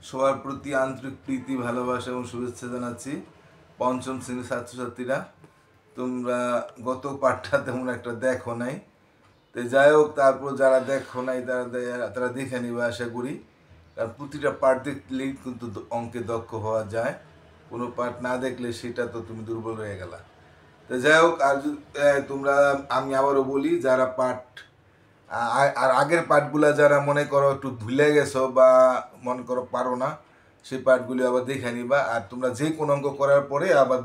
সবার প্রতি আন্তরিক প্রীতি ভালোবাসা এবং শুভেচ্ছা জানাচ্ছি। পঞ্চম শ্রেণীর ছাত্রছাত্রীরা, তোমরা গত পাঠটা তেমন একটা দেখো নাই, তো যাই হোক, তারপর যারা দেখো নাই তারা দেখে নিবে আশা করি। কারণ প্রতিটা পাঠ দেখলেই কিন্তু অঙ্কে দক্ষ হওয়া যায়, কোনো পাঠ না দেখলে সেটা তো তুমি দুর্বল হয়ে গেলা। তো যাই হোক, আর তোমরা, আমি আবারও বলি, যারা পাঠ আর আগের পাঠগুলো যারা মনে করো একটু ভুলে গেছো বা মনে করো পারো না, সেই পাঠগুলি আবার দেখে নিবা। আর তোমরা যে কোনো অঙ্ক করার পরে আবার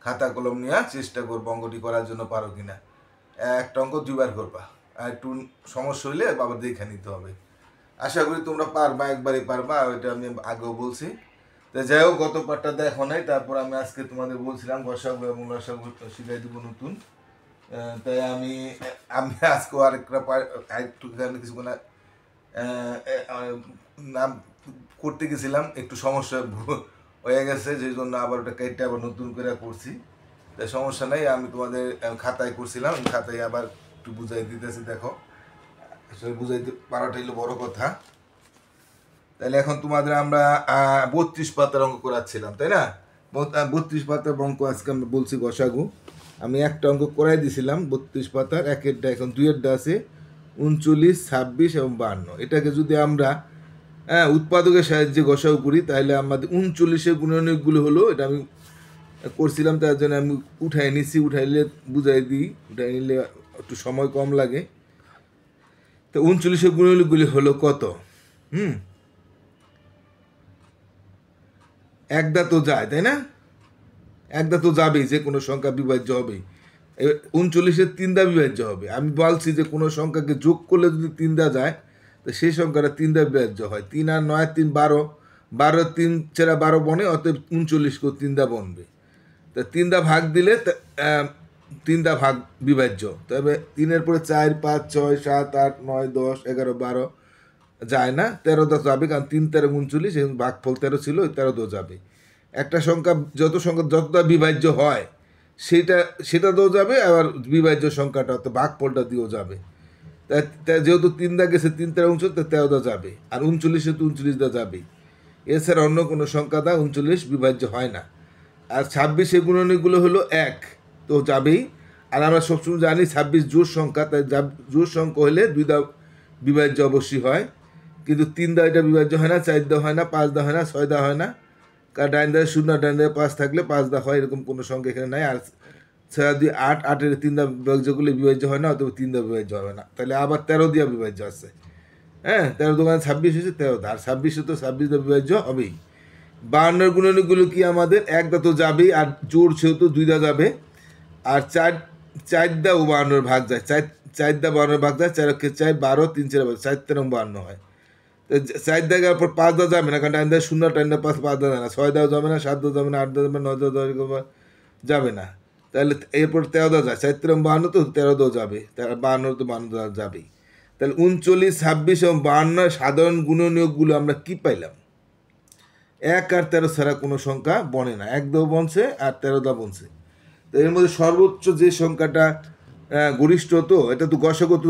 খাতা কলম নিয়ে চেষ্টা করবো অঙ্কটি করার জন্য পারো কিনা। একটা অঙ্ক দুইবার করবা, আর একটু সমস্যা হইলে আবার দেখে নিতে হবে। আশা করি তোমরা পারবা, একবারই পারবা, ওইটা আমি আগেও বলছি। তো যাই হোক, গত পাঠটা দেখো নাই, তারপর আমি আজকে তোমাদের বলছিলাম গসাগু এবং লসাগু শিখাই দেবো নতুন। তাই আমি আমি আজকে আরেকটুখানি কিছুক্ষণ নাম করতে গেছিলাম, একটু সমস্যা হয়ে গেছে, যে জন্য আবার ওটা কেটে আবার নতুন করে করছি। তাই সমস্যা নেই, আমি তোমাদের খাতায় করছিলাম, খাতায় আবার একটু বুঝাই দিতেছি। দেখো, আসলে বুঝাইতে পারাটাই হলো বড় কথা। তাহলে এখন তোমাদের আমরা 32 পাতার অঙ্ক করাচ্ছিলাম, তাই না? 32 পাতার অঙ্ক আজকে আমরা বলছি গসাগু। আমি একটা অঙ্ক করাই দিয়েছিলাম 32 পাতার, একেরটা এখন দুইয়েরটা আছে 39, 26 এবং 52। এটাকে যদি আমরা উৎপাদকের সাহায্যে গসাগু করি, তাহলে আমাদের 39-এর গুণনীয়কগুলো হলো, এটা আমি করছিলাম, তার জন্য আমি উঠাই নিচ্ছি, উঠাইলে বুঝাই দিই, উঠাই নিলে একটু সময় কম লাগে। তো 39-এর গুণনীয়কগুলি হলো কত? একদা তো যায়, তাই না? একদা তো যাবেই, যে কোনো সংখ্যা বিভাজ্য হবেই। 39-এর 3 দা বিভাজ্য হবে। আমি বলছি যে কোনো সংখ্যাকে যোগ করলে যদি 3 দা যায়, তো সেই সংখ্যাটা 3 দা বিভাজ্য হয়। 3 আর 9 3 12, 12 3 ছেড়া 12 বনে, অতএব 39-কেও 3 দা বনবে। তা 3 দা ভাগ দিলে 3 দা ভাগ বিভাজ্য। তবে 3-এর পরে 4, 5, 6, 7, 8, 9, 10, 11, 12 যায় না, 13 দা যাবে, কারণ 3 13 39, এখন ভাগফল 13 ছিল, ওই 13 দা যাবে। একটা সংখ্যা যতটা বিভাজ্য হয় সেটা দিয়েও যাবে, আবার বিভাজ্য সংখ্যাটা তো ভাগফলটা দিয়েও যাবে। তাই যেহেতু 3 দা গেছে, 3 13 39, 13 দা যাবে, আর 39-এ তো 39 দা যাবেই। এছাড়া অন্য কোনো সংখ্যা দা 39 বিভাজ্য হয় না। আর 26-এর গুণনীয়কগুলো হলো 1, তো যাবেই। আর আমরা সবসময় জানি 26 জোড় সংখ্যা, তাই জোড় সংখ্যা হলে 2 দা বিভাজ্য অবশ্যই হয়, কিন্তু 3 দা এটা বিভাজ্য হয় না, 4 দা হয় না, 5 দা হয় না, 6 দা হয় না। কারণ ডাইন দায় 0, ডাইন দায় 5 থাকলে 5 দা হয়, এরকম কোনো সংখ্যা এখানে নাই। আর 6 2 8, 8-এর 3 দা বিভাজ্য করলে বিভাজ্য হয় না, অথবা 3 দা বিভাজ্য হবে না। তাহলে আবার 13 দিয়া বিভাজ্য আছে। হ্যাঁ, 13 দোকানে 26 হয়েছে, 13 দা। আর 26-এ তো 26 দা বিভাজ্য হবেই। 52-এর গুণনীয়কগুলো কি আমাদের? 1 দা তো যাবেই, আর জোড় সেহেতু 2 দা যাবে। আর 4 দা ও 52-এর ভাগ যায়, 4 দা 52-এর ভাগ যায়, 4 4, 12, 3 4 4 13 52 হয়। 4 দা যাওয়ার পর 5 দা যাবে না, কারণ ডাইন দায় 0, ডাইন দায় 5, 5 দা যায় না, 6 দাও যাবে না, 7 দা যাবে না, 8 দা যাবে না, 9 দা যাবে না। তাহলে এরপর 13 দা যায়, 4 13 52, তো 13 দাও যাবে, 52 তো 52 দা যাবেই। তাহলে 39, 26 এবং 52 সাধারণ গুণনীয়কগুলো আমরা কি পাইলাম? 1 আর 13 ছাড়া কোনো সংখ্যা বনে না। 1 দাও বনছে আর 13 দা বনছে। তো এর মধ্যে সর্বোচ্চ যে সংখ্যাটা গরিষ্ঠ, তো এটা তো গসাগু, তো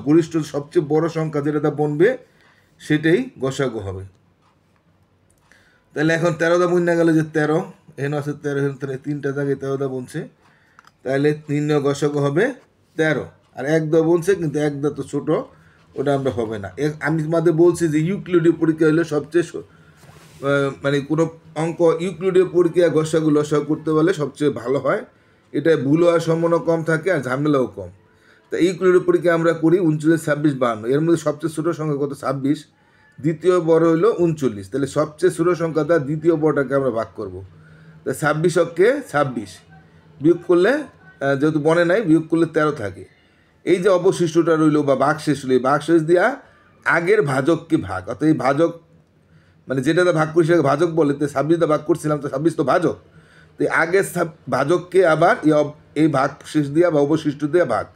গরিষ্ঠ সবচেয়ে বড় সংখ্যা যেটা বনবে সেটাই গসাগু হবে। তাহলে এখন 13 দা বন্যা গেল, যে 13 এখানে আছে, 13 এখানে 3টা জায়গায় 13 দা বনছে, তাহলে নির্ণয় গসাগু হবে 13। আর 1 দা বনছে, কিন্তু 1 দা তো ছোট, ওটা আমরা হবে না। আমি তোমাদের বলছি যে ইউক্লিডীয় পরীক্ষা হলে সবচেয়ে মানে কোনো অঙ্ক ইউক্লিডীয় পরীক্ষা গসাগু লসাগু করতে পারলে সবচেয়ে ভালো হয়। এটা ভুল হওয়ার সম্ভাবনা কম থাকে, আর ঝামেলাও কম। তা ইউক্লিডীয় পরীক্ষা আমরা করি 39, 26, 52। এর মধ্যে সবচেয়ে ছোটো সংখ্যা কত? 26। দ্বিতীয় বড় হইলো 39। তাহলে সবচেয়ে ছোটো সংখ্যাটা দ্বিতীয় বড়টাকে আমরা ভাগ করবো। তা 26 অক্ষে 26 বিয়োগ করলে, যেহেতু বনে নাই, বিয়োগ করলে 13 থাকে। এই যে অবশিষ্টটা রইল বা ভাগশেষ রইল, এই ভাগশেষ দিয়া আগের ভাজককে ভাগ, অর্থাৎ এই ভাজক মানে যেটাতে ভাগ করি সেটাকে ভাজক বলে। তো 26 দা ভাগ করছিলাম, তো 26 তো ভাজক, তো আগের ভাজককে আবার এই ভাগ শেষ দিয়া বা অবশিষ্ট দিয়ে ভাগ।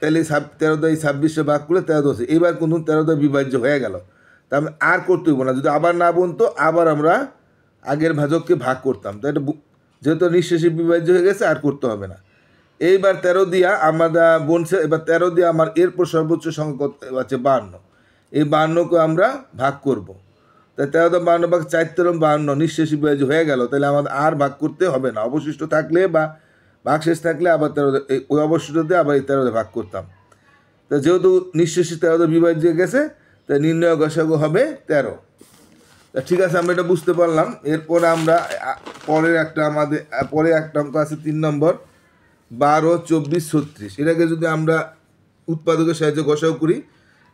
তাইলে 13 দা এই 26-এ ভাগ করলে 13 দোষে, এইবার কিন্তু 13 দা বিভাজ্য হয়ে গেল। তা আমি আর করতে হইব না, যদি আবার না বনতো আবার আমরা আগের ভাজককে ভাগ করতাম। তো এটা যেহেতু নিঃশেষে বিভাজ্য হয়ে গেছে, আর করতে হবে না। এইবার 13 দিয়া আমরা বনছে, এবার 13 দিয়ে আমার এরপর সর্বোচ্চ সংখ্যা আছে 52। এই 52-কে আমরা ভাগ করব। তা 13 × 52 = 52 নিঃশেষী বিভাজ্য হয়ে গেল। তাহলে আমাদের আর ভাগ করতে হবে না, অবশিষ্ট থাকলে বা ভাগশেষ থাকলে আবার 13 ওই অবশিষ্ট দিয়ে আবার এই 13 ভাগ করতাম। তা যেহেতু নিঃশেষী 13 বিভাজ্য গেছে, তাই নির্ণয় গসাগু হবে 13। তা ঠিক আছে, আমরা এটা বুঝতে পারলাম। এরপরে আমরা পরের একটা অঙ্ক আছে 3 নম্বর, 12, 24, 36। এটাকে যদি আমরা উৎপাদকের সাহায্যে গসাগু করি,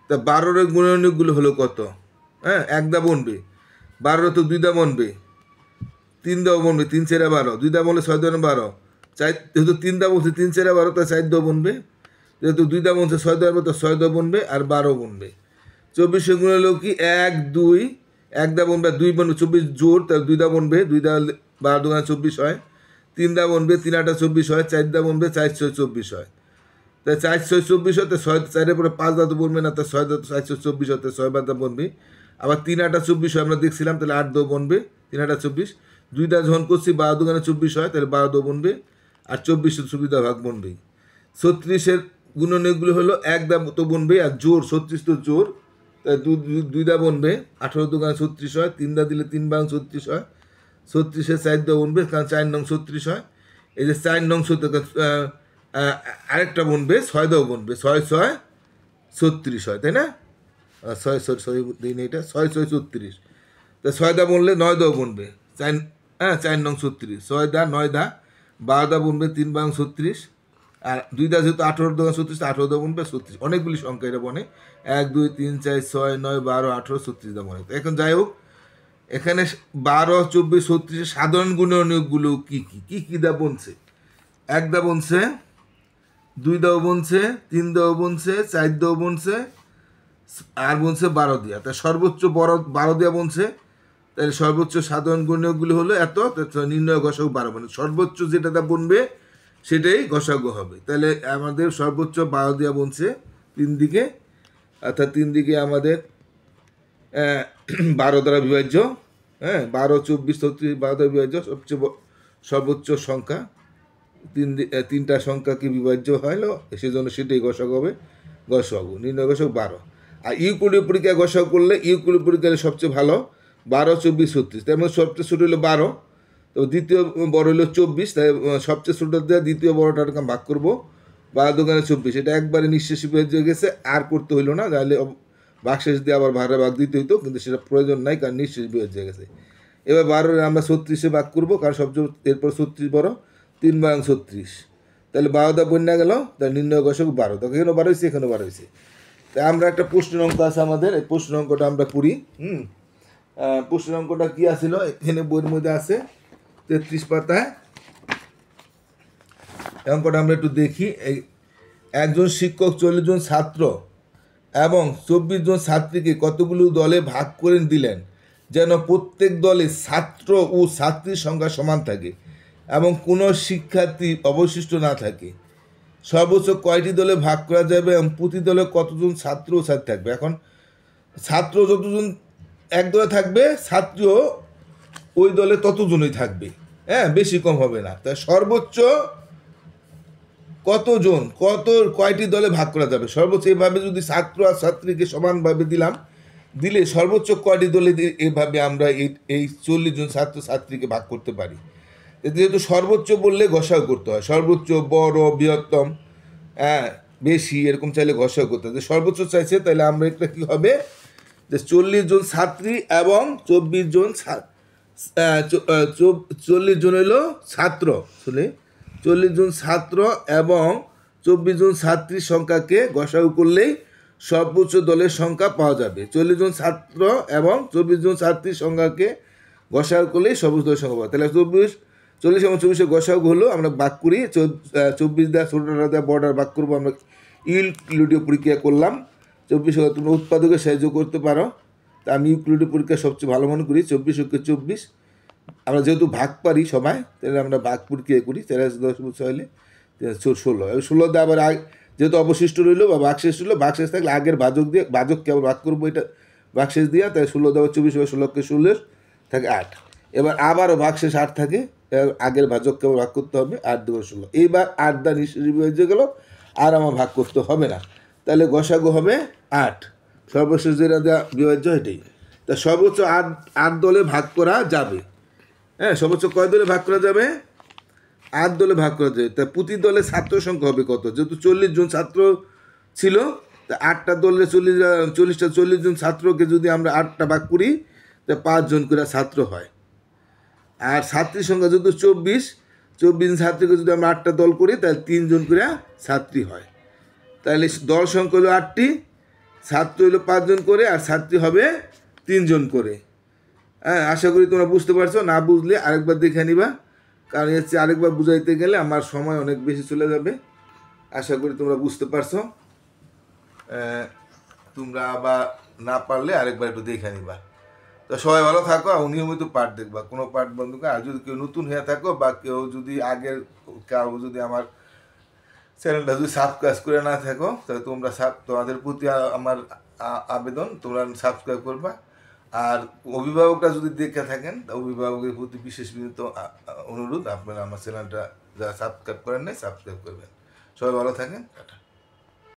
তা 12-এর গুণনীয়কগুলো হলো কত? হ্যাঁ, 1 দা বনবে, 12 তো 2 দা বনবে, 3 দাও বনবে, 3 4 12, 2 দা বনলে 6 2 12, যেহেতু 3 দা বলছে 3 4 12, তাই 4 দা বনবে, যেহেতু 2 দা বলছে 6 দা 12, তো 6 দা বনবে আর 12 বনবে। 24-এর গুণ হলো কি 1 2, 1 দা বনবে 2 বনবে, 24 জোর, তাহলে 2 দা বনবে, 2 দা 12 2 24 হয়, 3 দা বনবে, 3 8 24 হয়, 4 দা বনবে, 4 6 24 হয়। তাই 4 6 24 হয়, তো 6 4-এর পরে 5 দা তো বনবে না, তাই 6 দা 4 6 24 হয়, 6 বার দা বনবে। আবার 3 8 24 হয়, আমরা দেখছিলাম, তাহলে 8 দো বনবে, 3 8 24, 2 দা যখন করছি 12 2 24 হয়, তাহলে 12 দো বনবে, আর 24 সুবিধা ভাগ বনবে। 36-এর গুণনীয়কগুলো হলো 1 দা তো বনবে, আর জোর 36 তো জোর, তাই 2 দা বনবে, 18 2 36 হয়, 3 দা দিলে 3 বাং 36 হয়, 36-এর 4 দা বনবে, কারণ 4 নং 36 হয়। এই যে 4 নং আরেকটা বনবে, 6 দাও বনবে, 6 6 36 হয়, তাই না? 6 সরি দিন, এটা 6 6 36, তা 6 দা বনলে 9 দাও বনবে, 4 নং 36, 6 দা 9 দা 12 দা বনবে, 3 বাং 36, আর 2 দা যেহেতু 18 দা 36, 18 দা বনবে 36। অনেকগুলি সংখ্যা এটা বনে, 1 2 3 4 6 9 12 18 36 দা বনে। তো এখন যাই হোক, এখানে 12 24 36-এর সাধারণ গুণনীয়কগুলো কি কি কি দা বনছে? 1 দা বনছে, 2 দাও বনছে, 3 দাও বনছে, 4 দাও বনছে, আর বনছে 12 দিয়া। তাই সর্বোচ্চ বড় 12 দিয়া বনছে, তাহলে সর্বোচ্চ সাধারণ গুণনীয়কগুলো হলো এত, নির্ণয় গসাগু 12, মানে সর্বোচ্চ যেটা বনবে সেটাই গসাগু হবে। তাহলে আমাদের সর্বোচ্চ 12 দিয়া বনছে 3 দিকে, অর্থাৎ 3 দিকে আমাদের 12 দ্বারা বিভাজ্য। হ্যাঁ, 12 24 36 12 দ্বারা বিভাজ্য, সবচেয়ে সর্বোচ্চ সংখ্যা। 3টা সংখ্যাকে বিভাজ্য হলো, সেজন্য সেটাই গসাগু হবে, গসাগু নির্ণয় গসাগু 12। আর ইউক্লিডীয় পরীক্ষায় গসাগু করলে, ইউক্লিডীয় পরীক্ষায় সবচেয়ে ভালো 12 24 36, তার মধ্যে সবচেয়ে ছোটো হলো 12, তো দ্বিতীয় বড় হলো 24, তাই সবচেয়ে ছোটো দিয়ে দ্বিতীয় বড়টার ভাগ করবো, 12 2 24, এটা একবারে নিঃশেষী বিভাজ্য হয়ে গেছে, আর করতে হইলো না, তাহলে ভাগশেষ দিয়ে আবার ভাড়া ভাগ দিতে হইতো, কিন্তু সেটা প্রয়োজন নাই, কারণ নিঃশেষী বিভাজ্য হয়ে গেছে। এবার 12 আমরা 36-এ ভাগ করবো, কারণ সবচেয়ে এরপর 36 বড়, 3 বাং 36, তাহলে 12 দা বন্যা গেল, তাহলে নির্ণয় গসাগু 12। তখন এখানেও 12 হয়েছে, এখানেও 12 হয়েছে। তাই আমরা একটা প্রশ্নের অঙ্ক আছে আমাদের, এই প্রশ্নের অঙ্কটা আমরা করি। প্রশ্নের অঙ্কটা কি আছিল? এখানে বইয়ের মধ্যে আছে 33 পাতায়। এই অঙ্কটা আমরা একটু দেখি। একজন শিক্ষক 40 জন ছাত্র এবং 24 জন ছাত্রীকে কতগুলো দলে ভাগ করে দিলেন, যেন প্রত্যেক দলে ছাত্র ও ছাত্রীর সংখ্যা সমান থাকে এবং কোনো শিক্ষার্থী অবশিষ্ট না থাকে। সর্বোচ্চ কয়টি দলে ভাগ করা যাবে এবং প্রতি দলে কতজন ছাত্র ও ছাত্রী থাকবে? এখন ছাত্র যতজন এক দলে থাকবে, ছাত্রীও ওই দলে ততজনই থাকবে, হ্যাঁ, বেশি কম হবে না। তাই সর্বোচ্চ কতজন, কয়টি দলে ভাগ করা যাবে? সর্বোচ্চ এভাবে যদি ছাত্র আর ছাত্রীকে সমানভাবে দিলে সর্বোচ্চ কয়টি দলে এভাবে আমরা এই 40 জন ছাত্র ছাত্রীকে ভাগ করতে পারি। যেহেতু সর্বোচ্চ বললে গসাগু করতে হয়, সর্বোচ্চ, বড়, বৃহত্তম, হ্যাঁ, বেশি, এরকম চাইলে গসাগু করতে হয়। যে সর্বোচ্চ চাইছে, তাহলে আমরা একটা কী হবে, যে 40 জন ছাত্রী এবং 24 জন 40 জন হইল ছাত্র, 40 জন ছাত্র এবং 24 জন ছাত্রীর সংখ্যাকে গসাগু করলেই সর্বোচ্চ দলের সংখ্যা পাওয়া যাবে। 40 জন ছাত্র এবং 24 জন ছাত্রীর সংখ্যাকে গসাগু করলেই সর্বোচ্চ দলের সংখ্যা পাওয়া। তাহলে 40 এবং 24-এর গসাগু হলো, আমরা ভাগ করি, 24 দা ছোটোটা দেওয়া বর্ডার ভাগ করবো, আমরা ইউক্লিডীয় পরীক্ষা করলাম। 24 তোমরা উৎপাদকের সাহায্য করতে পারো, তা আমি ইউক্লিডীয় পরীক্ষা সবচেয়ে ভালো মনে করি। 24 × 24, আমরা যেহেতু ভাগ পারি সবাই, তাহলে আমরা ভাগ পরীক্ষা করি। 10 বছর হলে 16, 16 দিয়ে আবার যেহেতু অবশিষ্ট রইলো বা ভাগশেষ রইলো, ভাগশেষ থাকলে আগের ভাজককে আবার ভাগ করবো, এটা ভাগশেষ দিয়া, তাই 16 দেওয়া 24, 16কে 16 থাকে 8। এবার আবারও ভাগশেষ 8 থাকে, আগের ভাজককে আবার ভাগ করতে হবে, 8 2 16। এইবার 8 দা নিঃশেষী বিভাজ্য গেল, আর আমার ভাগ করতে হবে না, তাহলে গসাগু হবে 8, সর্বশেষ যেটা দেওয়া বিভাজ্য এটাই। তা সর্বোচ্চ 8 দলে ভাগ করা যাবে। হ্যাঁ, সর্বোচ্চ কয় দলে ভাগ করা যাবে? 8 দলে ভাগ করা যাবে। তা প্রতি দলে ছাত্র সংখ্যা হবে কত? যেহেতু 40 জন ছাত্র ছিল, তা 8টা দলে 40 জন ছাত্রকে যদি আমরা 8টা ভাগ করি, তা 5 জন করে ছাত্র হয়। আর ছাত্রীর সংখ্যা যেহেতু 24 জন ছাত্রীকে যদি আমরা 8টা দল করি, তাহলে 3 জন করে ছাত্রী হয়। তাহলে দল সংখ্যা হলো 8টি, ছাত্র হলো 5 জন করে, আর ছাত্রী হবে 3 জন করে। হ্যাঁ, আশা করি তোমরা বুঝতে পারছো। না বুঝলে আরেকবার দেখে নিবা, কারণ হচ্ছে আরেকবার বুঝাইতে গেলে আমার সময় অনেক বেশি চলে যাবে। আশা করি তোমরা বুঝতে পারছো। তোমরা আবার না পারলে আরেকবার একটু দেখে নিবা। তো সবাই ভালো থাকো আর নিয়মিত পাঠ দেখবা, কোনো পাঠ বন্ধ করে। আর যদি কেউ নতুন হয়ে থাকো বা কেউ যদি আগের কেউ যদি আমার চ্যানেলটা যদি সাবস্ক্রাইব করে না থাকো, তাহলে তোমরা তোমাদের প্রতি আমার আবেদন, তোমরা সাবস্ক্রাইব করবা। আর অভিভাবকরা যদি দেখে থাকেন, অভিভাবকের প্রতি বিশেষ বিনীত অনুরোধ, আপনারা আমার চ্যানেলটা যারা সাবস্ক্রাইব করেন নাই সাবস্ক্রাইব করবেন। সবাই ভালো থাকেন, টাটা।